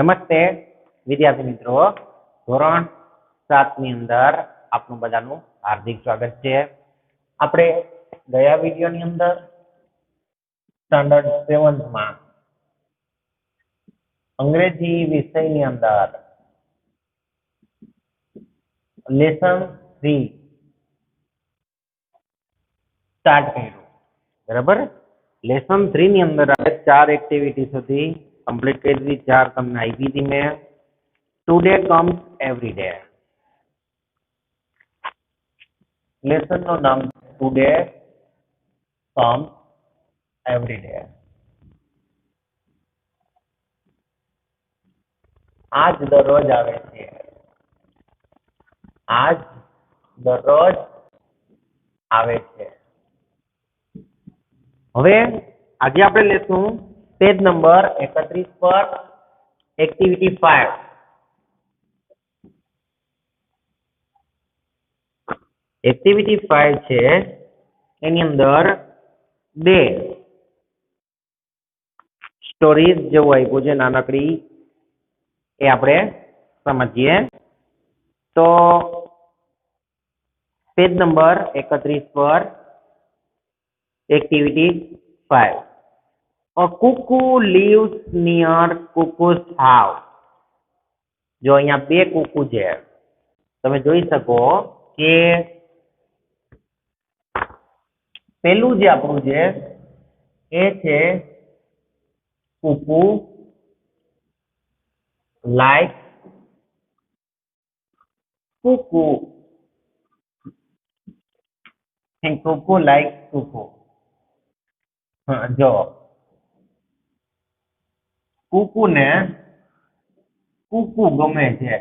નમસ્તે વિદ્યાર્થી મિત્રો, ધોરણ 7 ની અંદર આપનું બધાનું હાર્દિક સ્વાગત છે. આપણે ગયા વિડિયોની અંદર સ્ટાન્ડર્ડ 7 માં અંગ્રેજી વિષયની અંદર લેસન 3 સ્ટાર્ટ કર્યું. બરાબર, લેસન 3 ની અંદર આપણે 4 એક્ટિવિટી સુધી કમ્પ્લીટ કરી દીધી. 4 તમને આપી હતી મેં. Today comes every day. Lesson નું નામ ટુડે કમ્સ એવરી ડે. આજ દરરોજ આવે છે. આજ દરરોજ આવે છે. હવે આજે આપણે લેશું પેજ નંબર 31 પર એક્ટિવિટી 5. એક્ટિવિટી 5 છે એની અંદર બે સ્ટોરીઝ જેવું આપ્યું છે નાનકડી, એ આપણે સમજીએ. તો પેજ નંબર 31 પર activity 5. A cuckoo lives near cuckoo's house. જો અહીંયા બે કુકુ છે, તમે જોઈ શકો કે પેલું જે આપણું છે એ છે કુકુ લાઈક કુકુ. કુકુ લાઈક કુકુ. જો કુકુ ને કુકુ ગમે છે.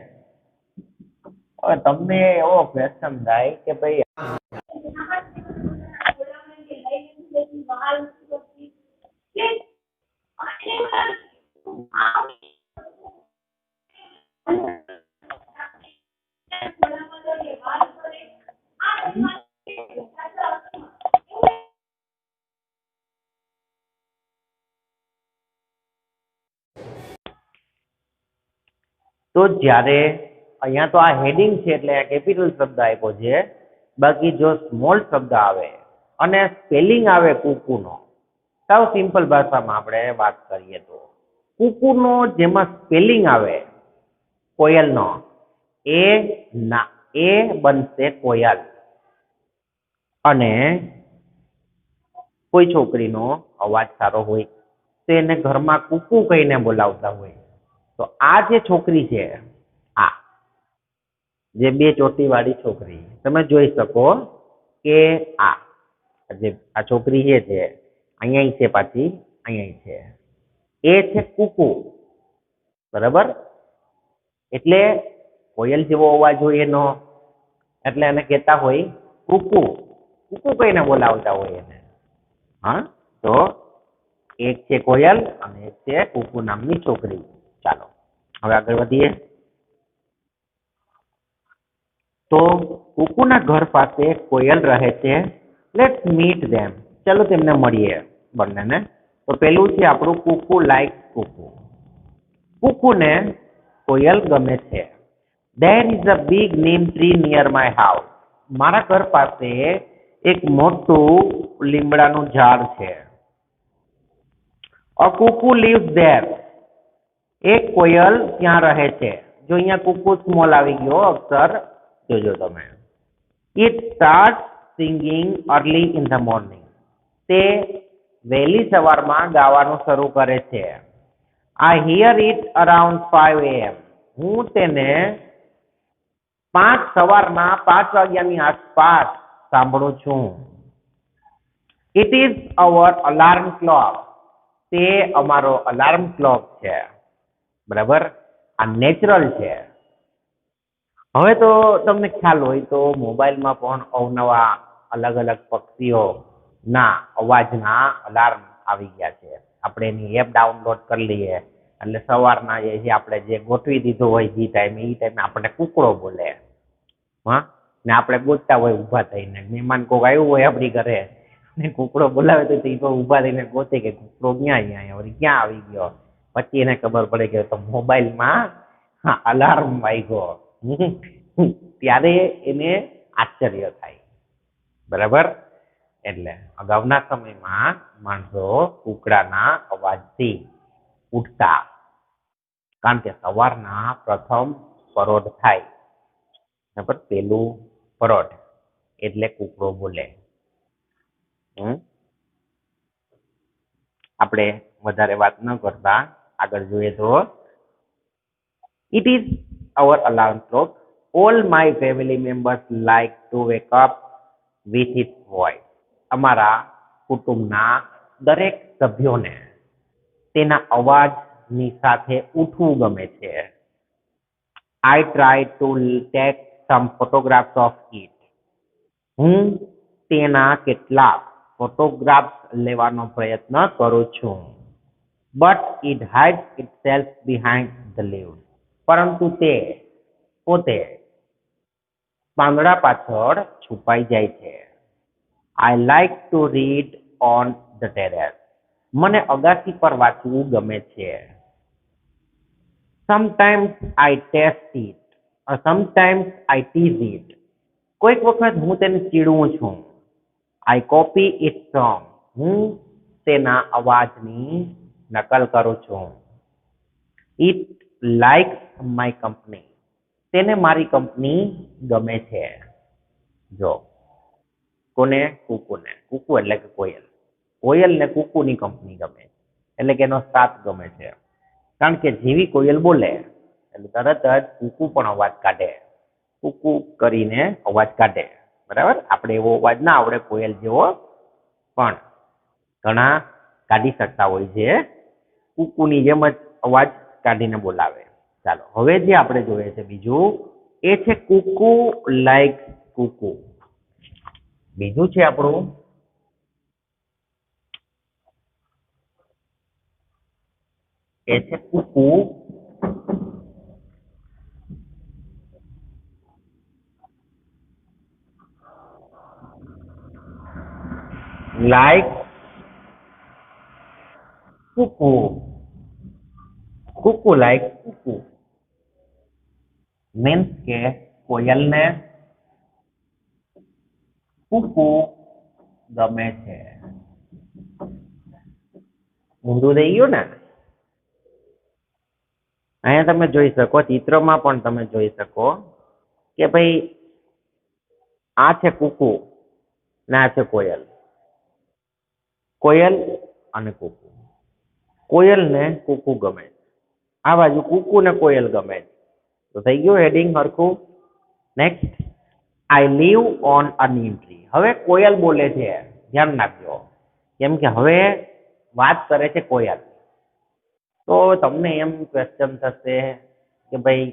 હવે તમને એવો ક્વેશ્ચન થાય કે ભાઈ તો જ્યારે અહીંયા તો આ હેડિંગ છે એટલે કેપિટલ શબ્દ આપ્યો છે. બાકી જો સ્મોલ શબ્દ આવે અને સ્પેલિંગ આવે કુકુનો, સાવ સિમ્પલ ભાષામાં આપણે વાત કરીએ તો કુકુનો જેમાં સ્પેલિંગ આવે કોયલનો, એ બનશે કોયલ. અને કોઈ છોકરીનો અવાજ સારો હોય તો એને ઘરમાં કુકુ કહીને બોલાવતા હોય. તો આ જે છોકરી છે, આ જે બે ચોટી વાળી છોકરી, તમે જોઈ શકો કે આ છોકરી છે અહીંયા છે, પાછી અહીંયા છે, એ છે કુકુ. બરાબર, એટલે કોયલ જેવો અવાજ હોય એનો, એટલે એને કહેતા હોય કુકુ. કુકુ કહીને બોલાવતા હોય એને. હા, તો એક છે કોયલ અને એક છે કુકુ નામની છોકરી. ચાલો હવે આગળ વધીએ. તો કુકુના ઘર પાસે કોયલ રહે છે. લેટ્સ મીટ ધેમ. ચાલો તેમને મળીએ બંનેને. તો પેલું છે આપણું કુકુ લાઈક કુકુ. કુકુને કોયલ ગમે છે. There is a big neem tree near my house. મારા ઘર પાસે એક મોટું લીમડાનું ઝાડ છે. A cuckoo lives there. એક કોયલ ત્યાં રહે છે. જો અહીંયા કુકુ સ્મોલ આવી ગયો અક્ષર, જોજો તમે. It starts singing early in the morning. તે વહેલી સવારમાં ગાવાનું શરૂ કરે છે. I hear it around 5 AM. હું તેને 5 વાગ્યાની આસપાસ સાંભળું છું. It is our alarm clock. તે અમારો અલાર્મ ક્લોક છે. બરાબર, આ નેચરલ છે. હવે તો તમને ખ્યાલ હોય તો મોબાઈલમાં પણ અવનવા અલગ અલગ પક્ષીઓ ના અવાજના અલાર્મ આવી ગયા છે. આપણે એની એપ ડાઉનલોડ કરી લઈએ એટલે સવારના જે આપણે જે ગોઠવી દીધું હોય એ ટાઈમે આપણને કુકડો બોલે. હા, ને આપણે ગોતતા હોય ઊભા થઈને. મહેમાન કોક આવ્યું હોય આપણી ઘરે ને કુકડો બોલાવે તો એ તો ઊભા થઈને ગોતે કે કુકડો ક્યાં આવી ગયો. પછી એને ખબર પડે કે તો મોબાઈલમાં અલાર્મ વાગ્યો. ત્યારે એને આશ્ચર્ય થાય. બરાબર. એટલે અગાઉના સમયમાં માણસો કુકડાના અવાજથી ઉઠતા, કારણ કે સવારના પ્રથમ પરોઢ થાય, બરાબર, પેલું પરોઢ એટલે કૂકડો બોલે. આપણે વધારે વાત ન કરતા આગળ જોઈએ તો, it is our alarm clock. All my family members like to wake up with its voice. અમારા કુટુંબના દરેક સભ્યોને તેના અવાજની સાથે ઉઠવું ગમે છે. I try to take some photographs of it. હું તેના કેટલાક ફોટોગ્રાફ્સ લેવાનો પ્રયત્ન કરું છું. But it hides itself behind the leaves. પરંતુ તે પોતે પાંદડા પાછળ છુપાઈ જાય છે. I like to read on the terrace. મને અગાસી પર વાંચવું ગમે છે. Sometimes I test it. Sometimes I tease it. કોઈક વખત હું તેને ચીડવું છું. I copy its song. હું તેના અવાજની નકલ કરું છું. It likes my company. તેને મારી કંપની ગમે છે. જો કોને? કુકુને. કુકુ એટલે કે કોયલ. કોયલને કુકુની કંપની ગમે, એટલે કે એનો સાથ ગમે છે. કારણ કે જેવી કોયલ બોલે એટલે તરત જ કુકુ પણ અવાજ કાઢે. કુકુ કરીને અવાજ કાઢે. બરાબર. આપણે એવો અવાજ ના આવડે કોયલ જેવો, પણ ઘણા કાઢી શકતા હોય છે. કુકુની જેમ જ અવાજ કાઢીને બોલાવે. ચાલો, હવે જે આપણે જોઈએ છે બીજું, એ છે કુકુ લાઈક કુકુ. બીજું છે આપણું એ છે કુકુ લાઈક કુકુ. કુકુ લાઈક કુકુ મીન્સ કે કોયલને કુકુ ગમે છે. ઊંધું થઈ ગયું ને? અહીંયા તમે જોઈ શકો, ચિત્રમાં પણ તમે જોઈ શકો કે ભાઈ આ છે કુકુ ને આ છે કોયલ. કોયલ અને કુકુ. કોયલ ને કુકુ ગમે, આ બાજુ કુકુ ને કોયલ ગમે. તો થઈ ગયું હેડિંગ હરખું. Next, I live on a neem tree. હવે કોયલ બોલે છે, ધ્યાન રાખજો, કેમ કે હવે વાત કરે છે કોયલ. તો તમને એમ ક્વેશ્ચન થશે કે ભાઈ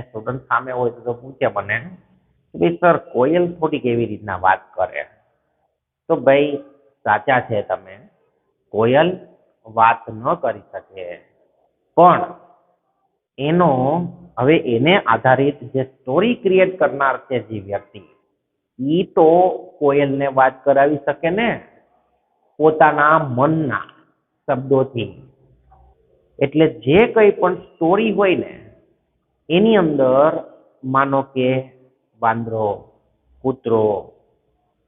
સ્ટુડન્ટ સામે હોય તો પૂછે મને કે ભાઈ સર કોયલ થોડી કેવી રીતના વાત કરે? તો ભાઈ સાચા છે તમે, કોયલ વાત ન કરી શકે, પણ એનો હવે એને આધારિત જે સ્ટોરી ક્રિએટ કરનાર છે જે વ્યક્તિ, ઈ તો કોયલને વાત કરાવી શકે ને પોતાના મનના શબ્દોથી. એટલે જે કંઈ પણ સ્ટોરી હોય ને એની અંદર માનો કે વાંદરો, કૂતરો,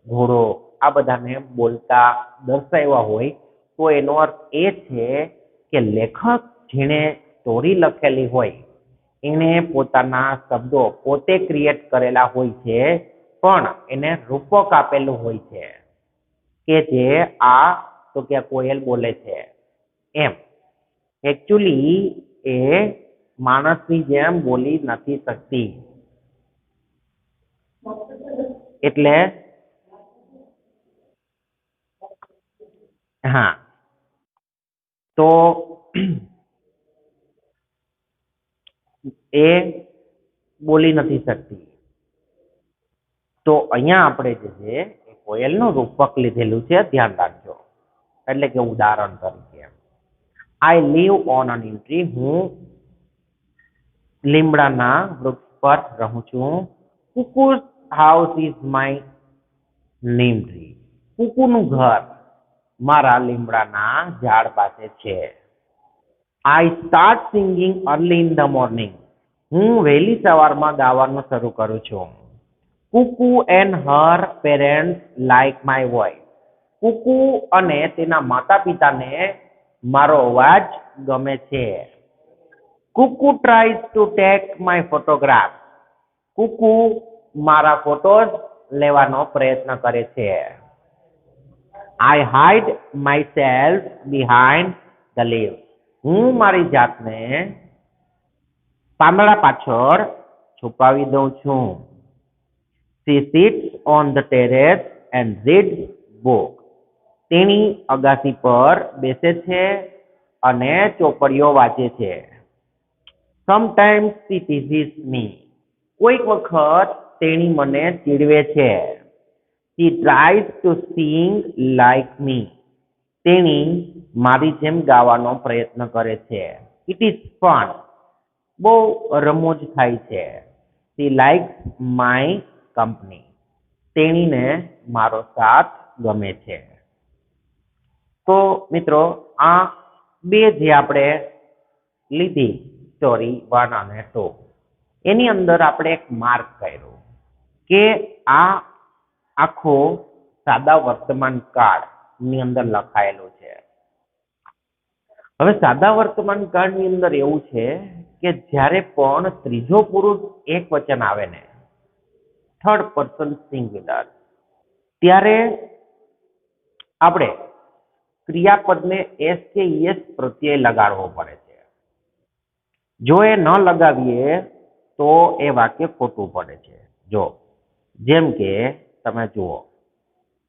ઘોડો આ બધાને બોલતા દર્શાવ્યા હોય તો એનો અર્થ એ છે કે લેખક જેણે સ્ટોરી લખેલી હોય એણે પોતાના શબ્દો પોતે ક્રિએટ કરેલા હોય છે, પણ એને રૂપક આપેલું હોય છે કે જે આ તો કે કોયલ બોલે છે એમ. એકચ્યુઅલી એ માણસની જેમ બોલી નથી શકતી. એટલે હા, તો એ બોલી નથી શકતી. તો અહીંયા આપણે જે છે એ કોયલનું રૂપક લીધેલું છે, ધ્યાન રાખજો. એટલે કે ઉદાહરણ તરીકે, I live on a neem tree. હું લીમડાના વૃક્ષ પર રહું છું. Kuku's house is my neem tree. કુકુનું ઘર મારા લીમડાના ઝાડ પાસે છે. I start singing early in the morning. હું વહેલી સવારમાં ગાવાનું શરૂ કરું છું. કુકુ and her parents like my voice. કુકુ અને તેના માતા પિતાને મારો અવાજ ગમે છે. કુકુ tries to take my photograph. કુકુ મારા ફોટોસ લેવાનો પ્રયત્ન કરે છે. I hide myself behind the leaves. હું મારી જાતને પાંદડા પાછળ છુપાવી દઉં છું. She sits on the terrace and reads book. તેણી અગાસી પર બેસે છે અને ચોપડીઓ વાંચે છે. Sometimes she teases me. કોઈક વખત તેણી મને ચીડવે છે. She tries to sing like me. તેણી મારી જેમ ગાવાનો પ્રયત્ન કરે છે. It is fun. બહુ રમૂજ થાય છે. She likes my company. તેણીને મારો સાથ ગમે છે. તો મિત્રો આ બે જે આપણે લીધી સ્ટોરી 1 અને 2 એની અંદર આપણે એક માર્ક કર્યો કે આ આખો સાદા વર્તમાન કાળની અંદર લખાયેલું છે. હવે સાદા વર્તમાન કાળની અંદર એવું છે કે જ્યારે પણ ત્રીજો પુરુષ એક વચન આવે ને થર્ડ પર્સન સિંગ્યુલર ત્યારે આપણે ક્રિયાપદને એસ કે ઈએસ પ્રત્યય લગાડવો પડે છે. જો એ ન લગાવીએ તો એ વાક્ય ખોટું પડે છે. જો જેમ કે તમે જુઓ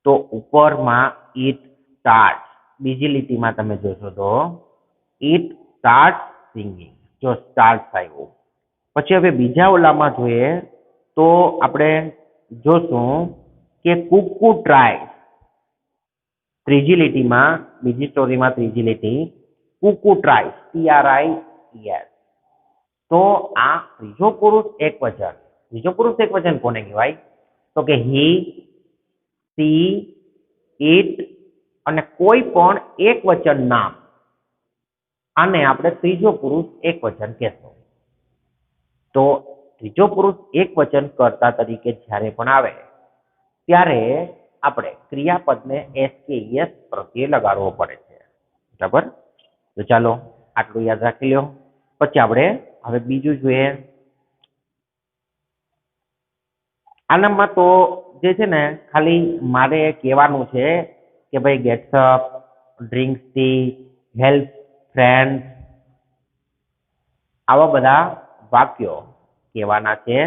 તો ઉપરમાં ઇટ સ્ટાર્ટ, બીજી લીટીમાં તમે જોશો તો ઇટ સ્ટાર્ટ સિંગિંગ. જો સ્ટાર્ટ આવ્યું પછી હવે બીજા ઓલામાં જોઈએ તો આપણે જોશું કે કુકુ ટ્રાય, ત્રીજી લીટીમાં બીજી સ્ટોરીમાં ત્રીજી લીટી કુકુ ટ્રાય TRIES. તો આ ત્રીજો પુરુષ એક વચન, ત્રીજો પુરુષ એક વચન કોને કહેવાય તો કે હી, સી, ઇટ અને કોઈ પણ એક વચન નામ આને આપણે ત્રીજો પુરુષ એક વચન કહેશું. તો ત્રીજો પુરુષ એક વચન કર્તા તરીકે જ્યારે પણ આવે ત્યારે આપણે ક્રિયાપદને એસ કે યસ પ્રત્યે લગાડવો પડે છે. બરાબર? તો ચાલો આટલું યાદ રાખી લ્યો. પછી આપણે હવે બીજું જોઈએ. આનામાં તો જે છે ને ખાલી મારે કહેવાનું છે કે ભાઈ gets up, drinks T, help friend, આવા બધા વાક્યો કહેવાના છે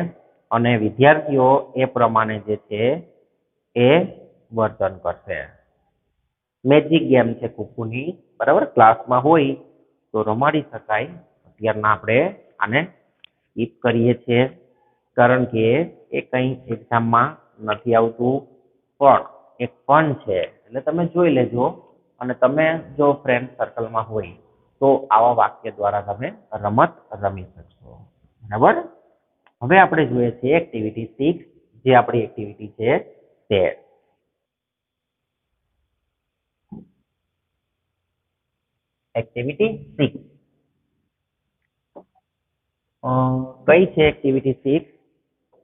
અને વિદ્યાર્થીઓ એ પ્રમાણે જે છે એ વર્તન કરશે. મેજિક ગેમ છે કુકુની, બરાબર? ક્લાસમાં હોય તો રમાડી શકાય. અત્યારના આપણે આને સ્કીપ કરીએ છીએ કારણ કે એ કંઈ એક્ઝામમાં નથી આવતું, પણ એક ફન છે એટલે તમે જોઈ લેજો અને તમે જો ફ્રેન્ડ સર્કલમાં હોય તો આવા વાક્ય દ્વારા તમે રમત રમી શકશો. બરાબર? હવે આપણે જોઈએ છીએ એક્ટિવિટી 6, જે આપણી એક્ટિવિટી છે તે એક્ટિવિટી 6 કઈ છે એક્ટિવિટી 6?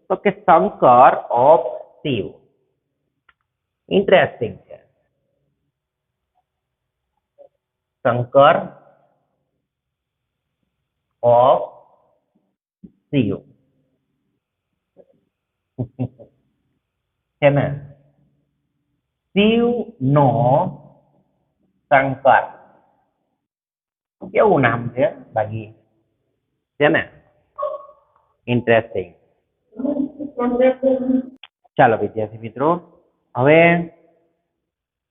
તો કે શંકર ઓફ શિવ. ઇન્ટરેસ્ટિંગ છે. શંકર ઓફ શિવ છે ને? શિવ નો શંકર, કેવું નામ છે બાકી? છે ને? ઇન્ટરેસ્ટિંગ. ચાલો વિદ્યાર્થી મિત્રો, હવે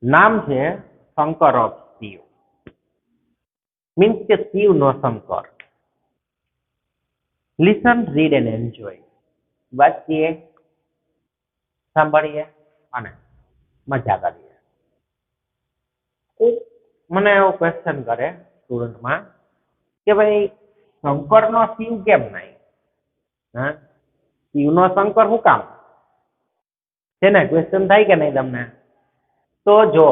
નામ છે શંકર ઓફ શિવ, મીન્સ કે શિવ નો Shankar. Listen, read and enjoy. વાંચીએ, સાંભળીએ અને મજા કરીએ. મને એવો ક્વેશ્ચન કરે સ્ટુડન્ટમાં કે ભાઈ શંકર નો શિવ કેમ નહીં? હા, શિવ નો શંકર શું કામ છે ને? ક્વેશ્ચન થાય કે નહીં તમને? તો જો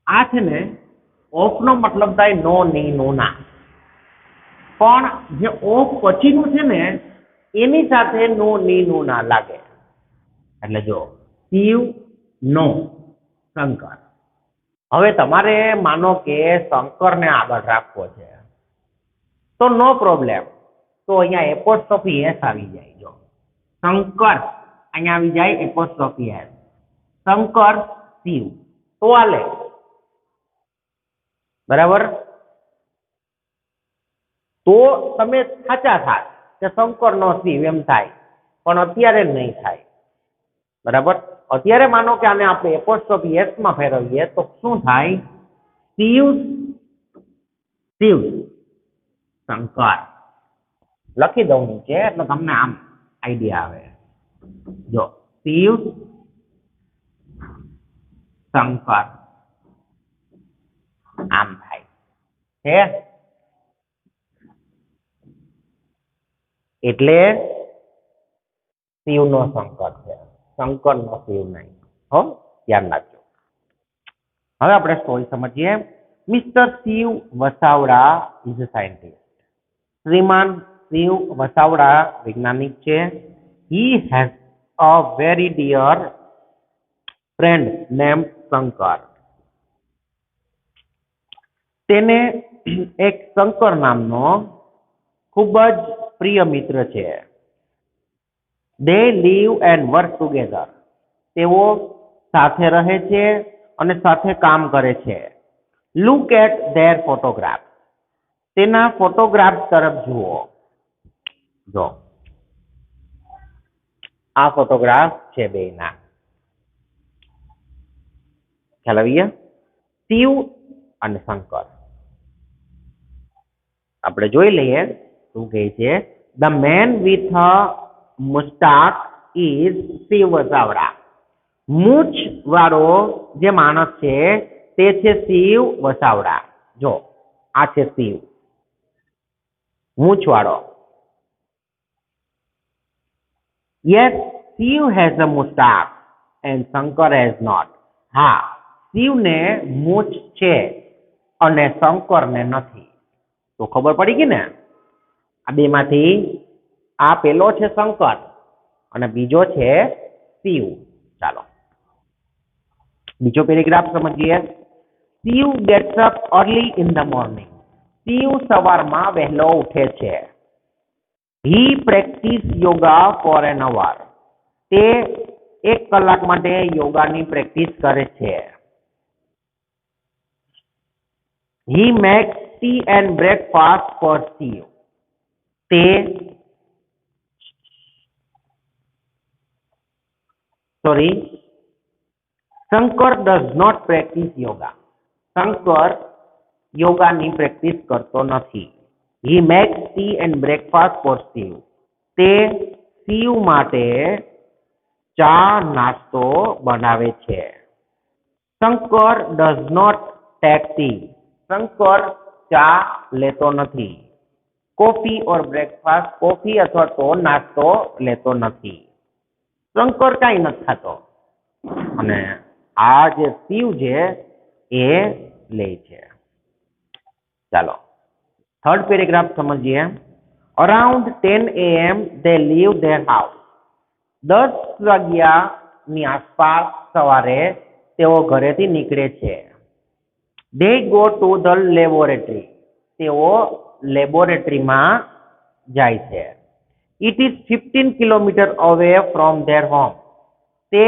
આ છે ને ઓફ નો મતલબ થાય નો ની નો ના, પણ જે ઓફ પછીનું છે ને એની સાથે નો ની નો ના લાગે. એટલે જો શિવ નો શંકર. હવે તમારે માનો કે શંકરને આગળ રાખવો છે તો નો પ્રોબ્લેમ, તો અહીંયા એપોસ્ટ્રોફી એસ આવી જાય. જો શંકર અહીંયા આવી જાય એપોસ્ટ્રોફી એસ, શંકર શિવ તો આલે બરાબર. તો તમે સાચા થાય કે શંકર નો શિવ એમ થાય, પણ અત્યારે નહીં થાય બરાબર. અત્યારે માનો કે આને આપણે એપોસ્ટ્રોફી એસ માં ફેરવીએ તો શું થાય? શિવ શિવ શંકર લખી દઉં નીચે એટલે તમને આમ આઈડિયા આવે. જો શિવ શંકર આમ થાય છે, એટલે શિવ નો શંકર છે, શંકર નો શિવ નહીં. હો, ધ્યાન રાખજો. હવે આપણે સ્ટોરી સમજીએ. Mister Shiv Vasavada is a scientist. શ્રીમાન શિવ વસાવડા વૈજ્ઞાનિક છે. He has a very dear friend name Shankar. તેને એક શંકર નામનો ખૂબ જ પ્રિય મિત્ર છે. They live and work together. તેઓ સાથે રહે છે અને સાથે કામ કરે છે. Look at their photograph. તેના ફોટોગ્રાફ તરફ જુઓ. જો આ ફોટોગ્રાફ છે બેના, ખ્યાલ આવી ગયા? શિવ અને શંકર. આપણે જોઈ લઈએ શું કહે છે. The man with moustache is Shiv Vasavada. મૂછ વાળો જે માણસ છે તે છે શિવ વસાવડા. જો આ છે શિવ મૂછ વાળો. Yes Shiv has a moustache and Shankar has not. હા, શિવને મૂછ છે અને શંકરને નથી. તો ખબર પડી ગઈ ને આ બે માંથી? આ પેલો છે શંકર અને બીજો છે શિવ. ચાલો બીજો પેરેગ્રાફ સમજીએ. Shiv gets up early in the morning. Shiv સવારમાં વહેલો ઉઠે છે. He practice yoga for an hour. તે 1 કલાક માટે યોગાની પ્રેક્ટિસ કરે છે. He makes tea and breakfast for Shiv. તે Shankar does not practice yoga. Shankar યોગાની પ્રેક્ટિસ કરતો નથી. He makes tea and breakfast for Shiv. તે શિવ માટે ચા નાસ્તો બનાવે છે. Shankar does not take tea. Shankar ચા લેતો નથી. કોફી ઓર બ્રેકફાસ્ટ. કોફી અથવા તો નાસ્તો લેતો નથી. શંકર કાંઈ નથી ખાતો અને આ જે શિવ છે એ લે છે. ચાલો થર્ડ પેરેગ્રાફ સમજીએ. Around 10 AM they leave their house. 10 વાગ્યાની આસપાસ સવારે તેઓ ઘરેથી નીકળે છે. they go to the laboratory. તેઓ લેબોરેટરીમાં જાય છે. it is 15 kilometer away from their home. તે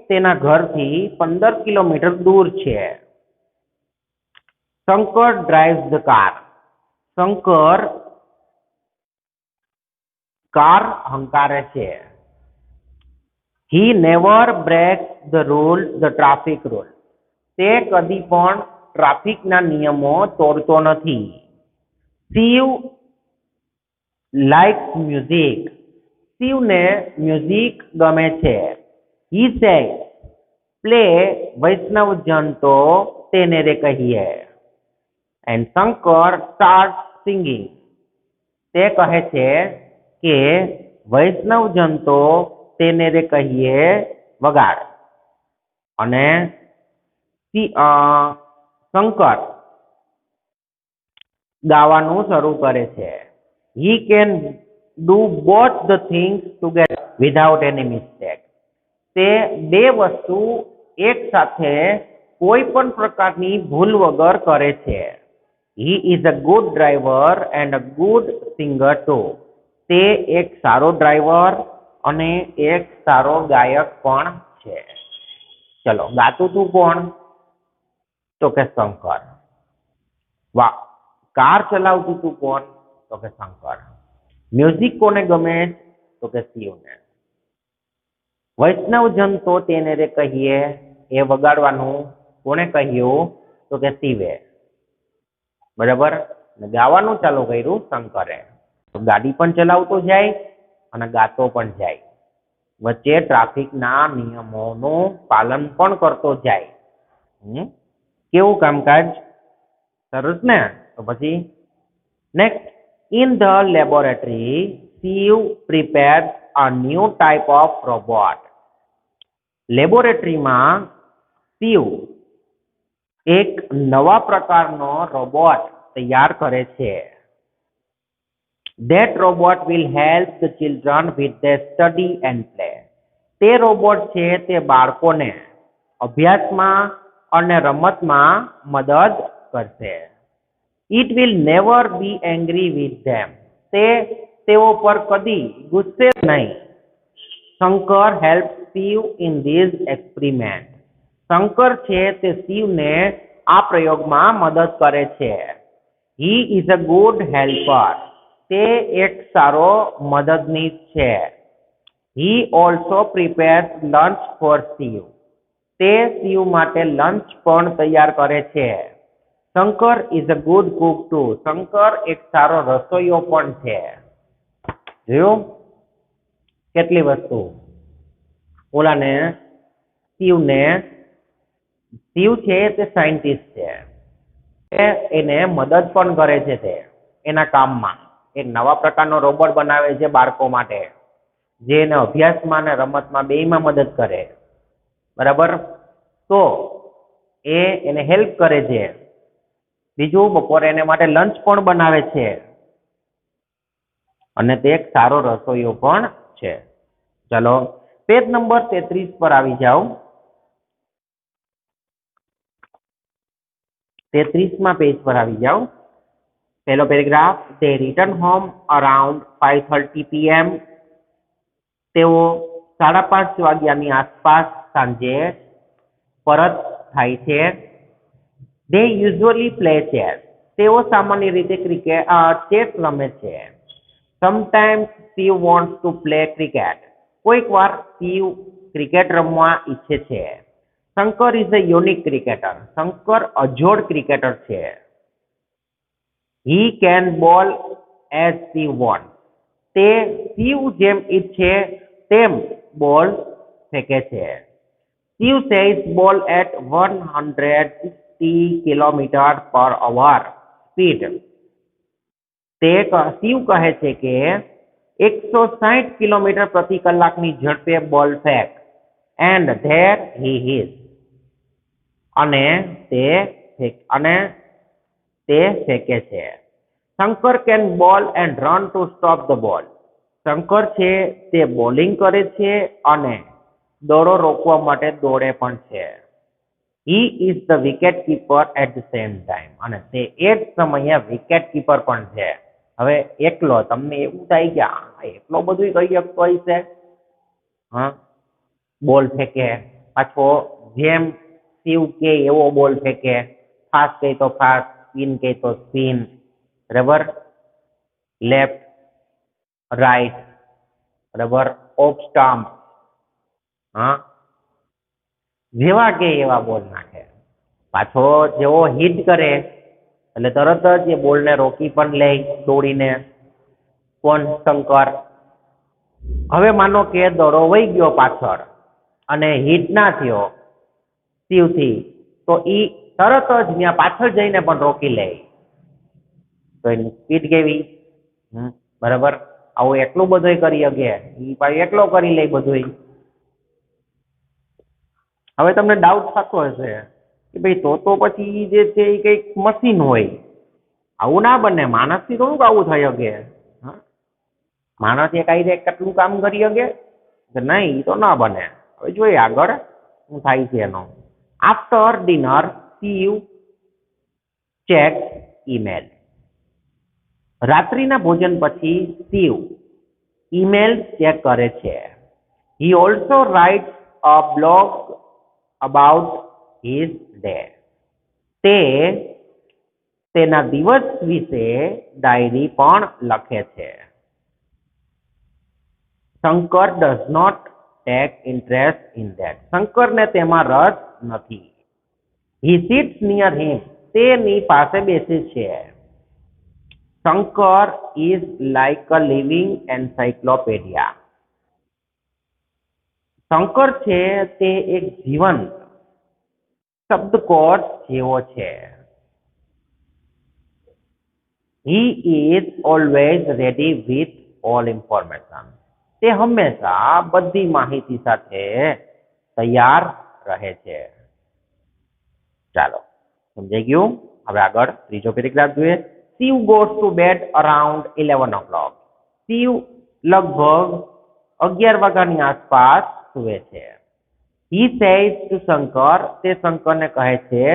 તેના ઘરથી 15 કિલોમીટર દૂર છે. Shankar drives the car. Shankar car હંકારે છે. He never breaks the traffic rule. તે કદી પણ ટ્રાફિકના નિયમો તોડતો નથી. Shiv likes music. શિવને મ્યુઝિક ગમે છે. હી સેઝ પ્લે વૈષ્ણવજન તો તેને રે કહીએ. And Shankar start singing. તે કહે છે કે વૈષ્ણવજન તો તેને રે કહીએ વગાડ. અને શંકર ગાવાનું શરૂ કરે છે. He can do both the things together without any mistake. તે બે વસ્તુ એક સાથે કોઈ પણ પ્રકારની ભૂલ વગર કરે છે. He is a good driver and a good singer too. તે એક સારો ડ્રાઈવર અને એક સારો ગાયક પણ છે. ચલો, ગાતું તું કોણ? તો કે શંકર. વાહ. કાર ચલાવતું તું કોણ? તો કે શંકર. મ્યુઝિક કોને ગમે? તો કે શિવને. વૈષ્ણવજન તો તેને રે કહીએ, એ વગાડવાનું કોને કહ્યું? તો કે શિવે. બરાબર. ગાવાનું ચાલુ કર્યું શંકરે. તો ગાડી પણ ચલાવતો જાય અને ગાતો પણ જાય, વચ્ચે ટ્રાફિકના નિયમોનું પાલન પણ કરતો જાય. કેવું કામકાજ? સરસ ને. તો પછી next, in the laboratory Shiv prepared a new type of robot. લેબોરેટરીમાં શિવ એક નવા પ્રકારનો રોબોટ તૈયાર કરે છે. That robot will help the children with their study and play. તે રોબોટ છે તે બાળકોને અભ્યાસમાં અને રમતમાં મદદ કરશે. It will never be angry with them. તેઓ પર કદી ગુસ્સે નહીં. Shankar helps Shiv in this experiment. Shankar છે તે શિવને આ પ્રયોગમાં મદદ કરે છે. He is a good helper. તે એક સારો મદદનીશ છે. He also prepares lunch for Shiv. તે શિવ માટે લંચ પણ તૈયાર કરે છે. Shankar is a good cook too. Shankar એક સારો રસોઈયો પણ છે. જોયું કેટલી વસ્તુ? ઓલાને શિવને, શિવ છે તે સાયન્ટિસ્ટ છે, એને મદદ પણ કરે છે તે એના કામમાં. એક નવા પ્રકારનો રોબોટ બનાવે છે બાળકો માટે, જે એને અભ્યાસમાં અને રમતમાં બેયમાં મદદ કરે. બરાબર. તો એને હેલ્પ કરે છે. બીજું, બપોરે એને માટે લંચ પણ બનાવે છે અને તે એક સારો રસોઈયો પણ છે. ચલો, પેજ નંબર 33 પર આવી જાઓ. 33માં પેજ પર આવી જાઓ. પહેલો paragraph. They return home around 5:30 PM. તેઓ 5:30 વાગ્યાની આસપાસ સાંજે પરત થાય છે. They usually play chess. તેઓ સામાન્ય રીતે ચેસ રમે છે. Sometimes Shiv wants to play cricket. કોઈક વાર શિવ ક્રિકેટ રમવા ઈચ્છે છે. Shankar is a unique cricketer. Shankar અજોડ ક્રિકેટર છે. He can bowl as Shiv wants. તે શિવ જેમ ઈચ્છે તેમ બોલ ફેંકે છે. Shiv says ball at 160 km/h speed. Shiv કહે છે કે 160 કિલોમીટર પ્રતિ કલાકની ઝડપે બોલ ફેંક. And there he is. અને તે ફેંકે છે. Shankar can bowl and run to stop the ball. Shankar છે તે બોલિંગ કરે છે અને દોડો રોકવા માટે દોડે પણ છે. He is the wicket keeper at the same time. અને તે એક સમયે વિકેટ કીપર પણ છે. હવે એકલો, તમને એવું થાય કે એટલો બધું કરી શકતો હશે? હા, બોલ ફેંકે, પાછો જેમ શિવ કે એવો બોલ ફેંકે, ફાસ્ટ કહે તો ફાસ્ટ, સ્પિન કહે તો સ્પિન. બરાબર. લેફ્ટ, રાઈટ, બરાબર, ઓફ સ્ટમ્પ. હા, જેવા કે એવા બોલ નાખે. પાછો જેવો હિટ કરે એટલે તરત જ એ બોલને રોકી પણ લે દોડીને. કોણ? શંકર. હવે માનો કે દડો વહી ગયો પાછળ અને હિટ ના થયો શિવથી, તો ઈ તરત જ ત્યાં પાછળ જઈને પણ રોકી લે. તો એની સ્પીડ કેવી? બરાબર. આવું એટલું બધું કરી શકે, ઈ પાછું એકલો કરી લે બધું. હવે તમને ડાઉટ થતો હશે કે ભાઈ તો પછી જે છે એ કઈક મશીન હોય, આવું ના બને, માણસથી થોડુંક આવું થઈ શકે. હા? માણસ એ કાંઈ કેટલું કામ કરી શકે કે નહીં, એ તો ના બને. હવે જોઈએ આગળ શું થાય છે એનો. After dinner Shiv check email. રાત્રિના ભોજન પછી શિવ ઈમેલ ચેક કરે છે. He also writes a blog about his day. તે તેના દિવસ વિશે ડાયરી પણ લખે છે. Shankar does not take interest in that. શંકરને તેમાં રસ નથી. He sits near him. તેની પાસે બેસે છે. Shankar is like a living encyclopedia. Shankar છે તે એક જીવંત શબ્દકોશ જેવો છે. He is always ready with all information. તે હંમેશા બધી માહિતી સાથે તૈયાર રહે છે. ચાલો સમજાઈ ગયું. હવે આગળ ત્રીજો પેરેગ્રાફ જોઈએ. Shiv goes to bed around 11 o'clock. Shiv લગભગ 11 વાગ્યાની આસપાસ સૂવે છે. He says to શંકર, તે શંકરને કહે છે,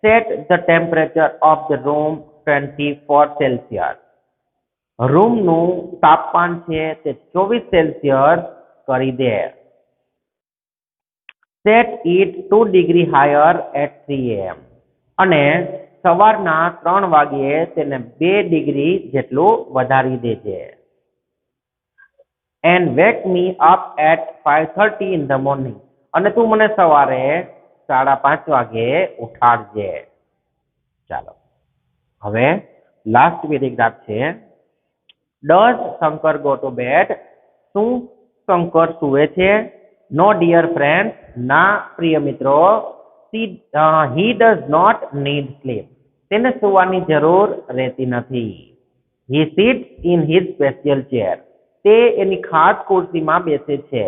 set the temperature of the room 24 Celsius. રૂમનું તાપમાન છે તે 24 સેલ્સિયસ કરી દે. Set it 2 degree higher at 3 am. અને સવારના 3 વાગ્યે તેને 2 ડિગ્રી જેટલું વધારી દેજે. And wake me up at 5:30 in the morning. અને તું મને સવારે 5:30 વાગે ઉઠાડજે. ચાલો હવે લાસ્ટ પેરેગ્રાફ છે. Does Shankar go to bed? શું શંકર સૂવે છે? No dear friends. ના પ્રિય મિત્રો. He does not need sleep. તેને સૂવાની જરૂર રહેતી નથી. He sits in his special chair. તે એની ખાસ ખુરશીમાં બેસે છે.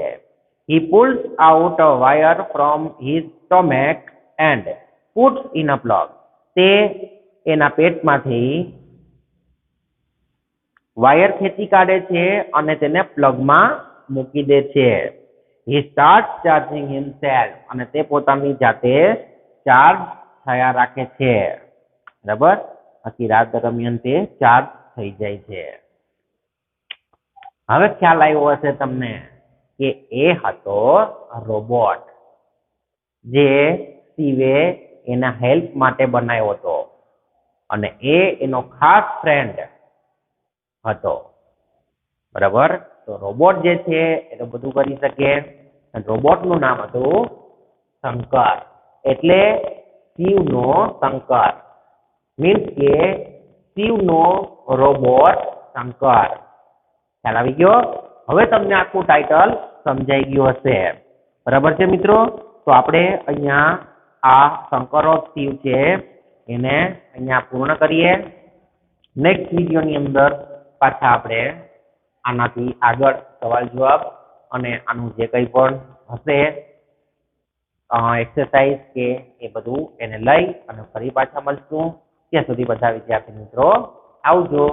He pulls out a wire from his stomach and puts in a plug. તે એના પેટમાંથી વાયર ખેંચી કાઢે છે અને તેને પ્લગમાં મૂકી દે છે. He starts charging himself. અને તે પોતાની જાતે ચાર્જ થયા રાખે છે. બરાબર, આખી રાત દરમિયાન તે ચાર્જ થઈ જાય છે. હવે ખ્યાલ આવ્યો હશે તમને કે એ હતો રોબોટ જે શિવે એના હેલ્પ માટે બનાવ્યો હતો અને એ એનો ખાસ ફ્રેન્ડ હતો. બરાબર, તો રોબોટ જે છે એ તો બધું કરી શકે. રોબોટનું નામ હતું શંકર. એટલે શિવનો શંકર મીન્સ કે શિવનો રોબોટ શંકર. ખ્યાલ આવી ગયો? હવે તમને આખું ટાઇટલ સમજાઈ ગયું હશે. બરાબર છે મિત્રો? તો આપણે અહીંયા આ શંકર ઓફ શિવ છે એને અહીંયા પૂર્ણ કરીએ. નેક્સ્ટ વિડીયોની અંદર પાછા આપણે આનાથી આગળ સવાલ જવાબ અને આનું જે કંઈ પણ હશે એક્સરસાઇઝ કે એ બધું એને લઈ અને ફરી પાછા મળશું. ત્યાં સુધી બધા વિદ્યાર્થી મિત્રો આવજો.